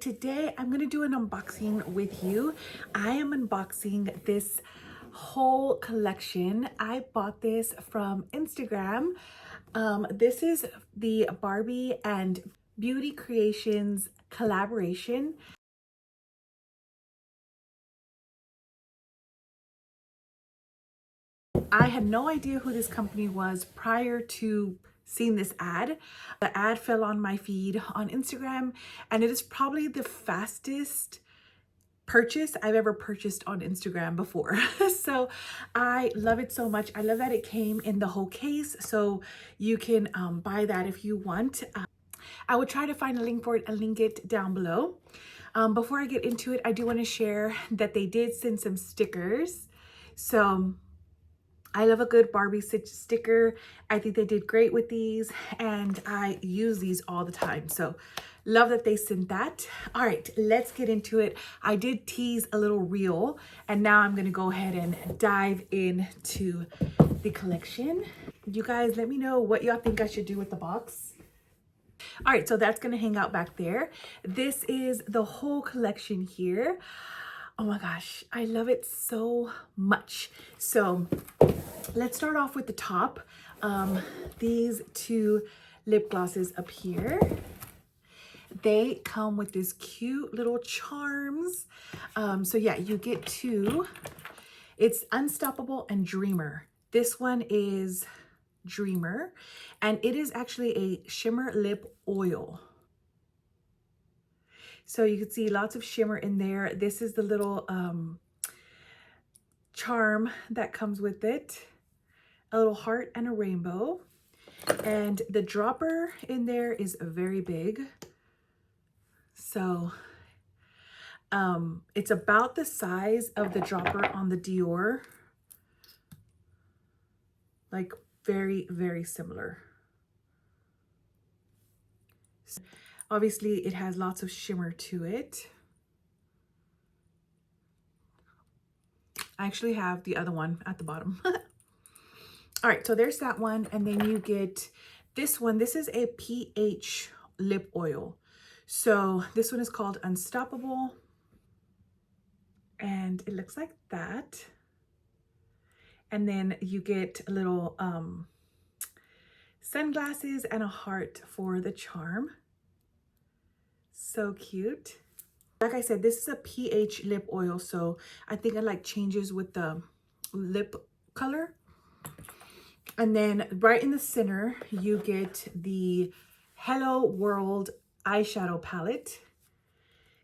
Today I'm going to do an unboxing with you. I am unboxing this whole collection. I bought this from Instagram. This is the Barbie and Beauty Creations collaboration. I had no idea who this company was prior to seeing this ad. The ad fell on my feed on Instagram, and it is probably the fastest purchase I've ever purchased on Instagram before. So I love it so much. I love that it came in the whole case, so you can buy that if you want. I will try to find a link for it and link it down below. Before I get into it, I do want to share that they did send some stickers. So I love a good Barbie sticker. I think they did great with these, and I use these all the time. So love that they sent that. All right, let's get into it. I did tease a little reel, and now I'm gonna go ahead and dive into the collection. You guys, let me know what y'all think I should do with the box. All right, so that's gonna hang out back there. This is the whole collection here. Oh my gosh, I love it so much. So let's start off with the top. These two lip glosses up here. They come with this cute little charms. So yeah, you get two. It's Unstoppable and Dreamer. This one is Dreamer, and it is actually a shimmer lip oil. So you can see lots of shimmer in there. This is the little charm that comes with it. A little heart and a rainbow. And the dropper in there is very big. So it's about the size of the dropper on the Dior. Like very, very similar. Obviously, it has lots of shimmer to it. I actually have the other one at the bottom. All right, so there's that one. And then you get this one. This is a pH lip oil. So this one is called Unstoppable. And it looks like that. And then you get a little sunglasses and a heart for the charm. So cute. Like I said, this is a pH lip oil, so I think it like changes with the lip color. And then right in the center, you get the Hello World eyeshadow palette.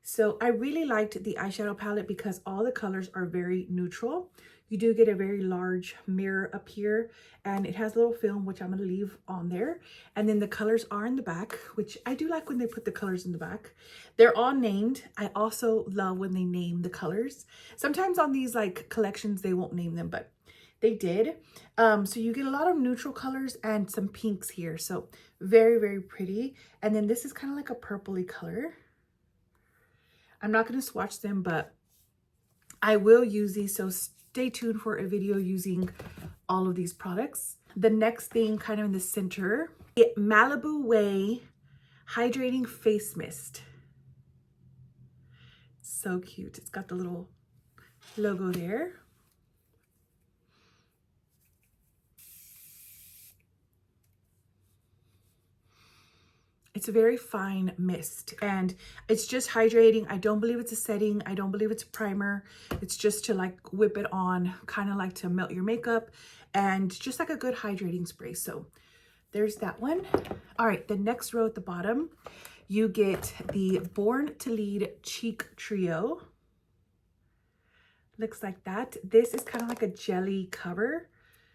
So I really liked the eyeshadow palette because all the colors are very neutral. You do get a very large mirror up here, and it has a little film, which I'm going to leave on there. And then the colors are in the back, which I do like when they put the colors in the back. They're all named. I also love when they name the colors. Sometimes on these like collections, they won't name them, but they did. So you get a lot of neutral colors and some pinks here. So very, very pretty. And then this is kind of like a purpley color. I'm not going to swatch them, but I will use these. So stay tuned for a video using all of these products. The next thing kind of in the center, the Malibu Way Hydrating Face Mist. So cute. It's got the little logo there. It's a very fine mist, and it's just hydrating. I don't believe it's a setting. I don't believe it's a primer. It's just to like whip it on, kind of like to melt your makeup, and just like a good hydrating spray. So there's that one. All right, the next row at the bottom, you get the Born to Lead Cheek Trio. Looks like that. This is kind of like a jelly cover.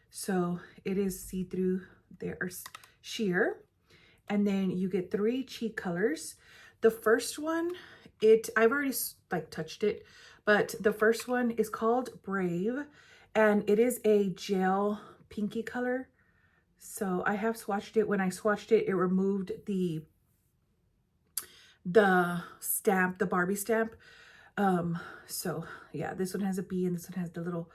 So it is see-through there, or sheer. And then you get 3 cheek colors. The first one, I've already like touched it, but the first one is called Brave, and it is a gel pinky color. So I have swatched it. When I swatched it, it removed the stamp, the Barbie stamp. So yeah, this one has a bee, and this one has the little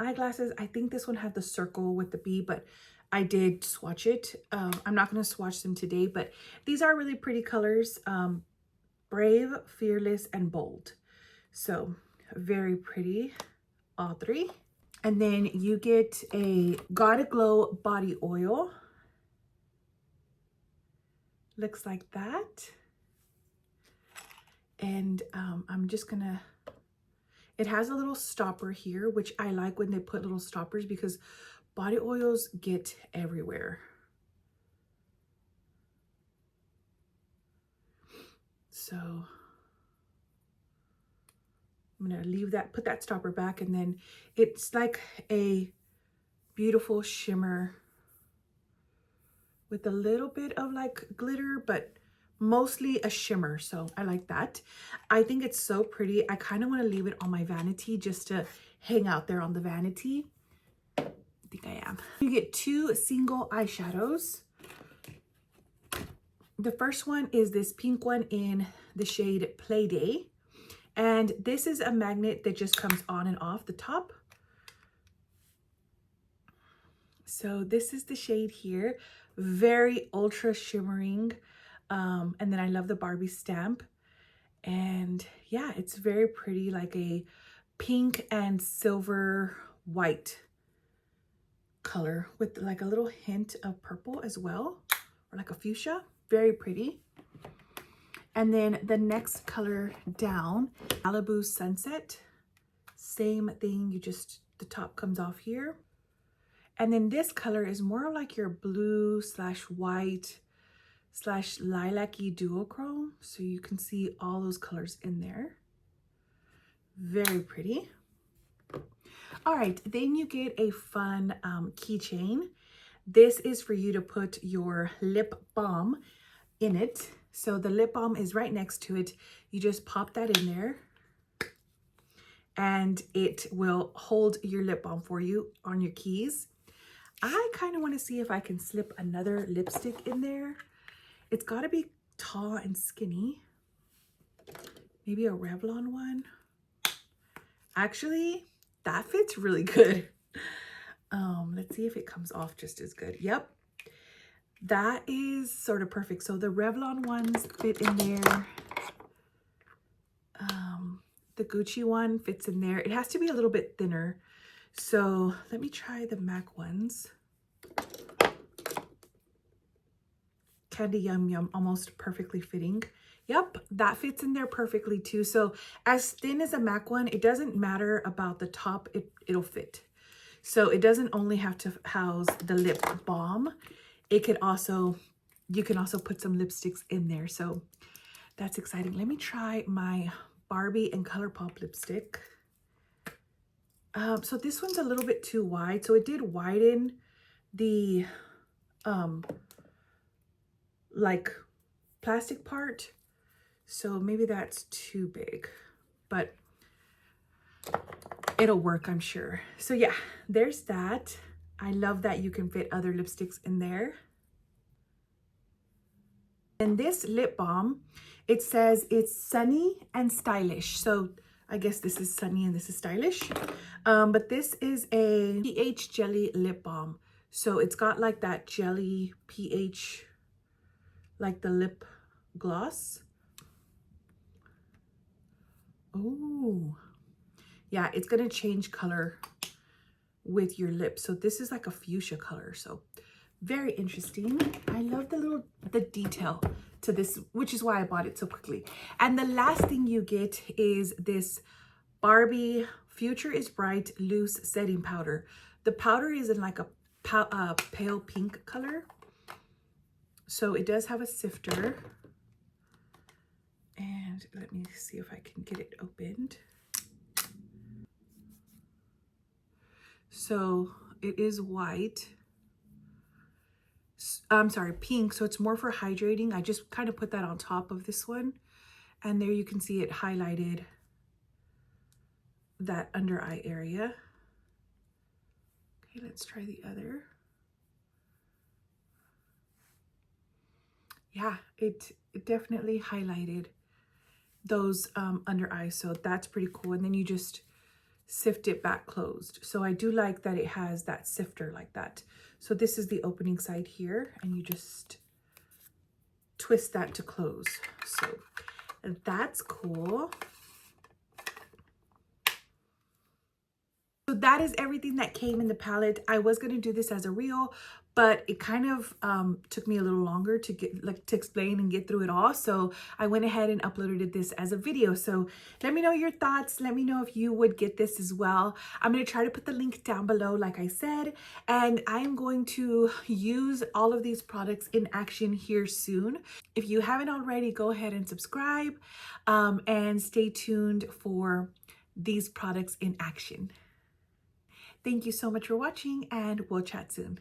eyeglasses. I think this one had the circle with the bee, but I did swatch it. I'm not going to swatch them today, but these are really pretty colors. Brave, fearless, and bold. So very pretty, all three. And then you get a Gotta Glow body oil. Looks like that. And I'm just gonna, it has a little stopper here, which I like when they put little stoppers because body oils get everywhere. So I'm gonna leave that, put that stopper back, and then it's like a beautiful shimmer with a little bit of like glitter, but mostly a shimmer. So I like that. I think it's so pretty. I kind of want to leave it on my vanity just to hang out there on the vanity. I think I am. You get 2 single eyeshadows. The first one is this pink one in the shade Play Day. And this is a magnet that just comes on and off the top. So this is the shade here. Very ultra shimmering. And then I love the Barbie stamp. And yeah, it's very pretty, like a pink and silver white color with like a little hint of purple as well, or like a fuchsia. Very pretty. And then the next color down, Malibu Sunset. Same thing, you just, the top comes off here. And then this color is more like your blue slash white slash lilac-y duochrome. So you can see all those colors in there. Very pretty. All right, then you get a fun keychain. This is for you to put your lip balm in it. So the lip balm is right next to it. You just pop that in there and it will hold your lip balm for you on your keys. I kind of want to see if I can slip another lipstick in there. It's got to be tall and skinny. Maybe a Revlon one. Actually, that fits really good. Let's see if it comes off just as good. Yep. That is sort of perfect. So the Revlon ones fit in there. The Gucci one fits in there. It has to be a little bit thinner. So let me try the MAC ones. Candy Yum Yum, almost perfectly fitting. Yep, that fits in there perfectly too. So as thin as a MAC one, it doesn't matter about the top, it'll fit. So it doesn't only have to house the lip balm. It could also, you can also put some lipsticks in there. So that's exciting. Let me try my Barbie and ColourPop lipstick. So this one's a little bit too wide. So it did widen the like plastic part. So maybe that's too big, but it'll work, I'm sure. So yeah, there's that. I love that you can fit other lipsticks in there. And this lip balm, it says it's sunny and stylish. So I guess this is sunny and this is stylish. But this is a pH jelly lip balm. So it's got like that jelly pH, like the lip gloss. Oh, yeah, it's gonna change color with your lips. So this is like a fuchsia color. So very interesting. I love the detail to this, which is why I bought it so quickly. And the last thing you get is this Barbie Future is Bright Loose Setting Powder. The powder is in like a pale pink color. So it does have a sifter. And let me see if I can get it opened. So it is white. I'm sorry, pink. So it's more for hydrating. I just kind of put that on top of this one. And there you can see it highlighted that under eye area. Okay, let's try the other. Yeah, it definitely highlighted those under eyes. So that's pretty cool. And then you just sift it back closed. So I do like that it has that sifter like that. So this is the opening side here, and you just twist that to close. So That's cool. So that is everything that came in the palette. I was going to do this as a reel, but it kind of took me a little longer to get to explain and get through it all. So I went ahead and uploaded this as a video. So let me know your thoughts. Let me know if you would get this as well. I'm going to try to put the link down below, like I said, and I am going to use all of these products in action here soon. If you haven't already, go ahead and subscribe and stay tuned for these products in action. Thank you so much for watching, and we'll chat soon.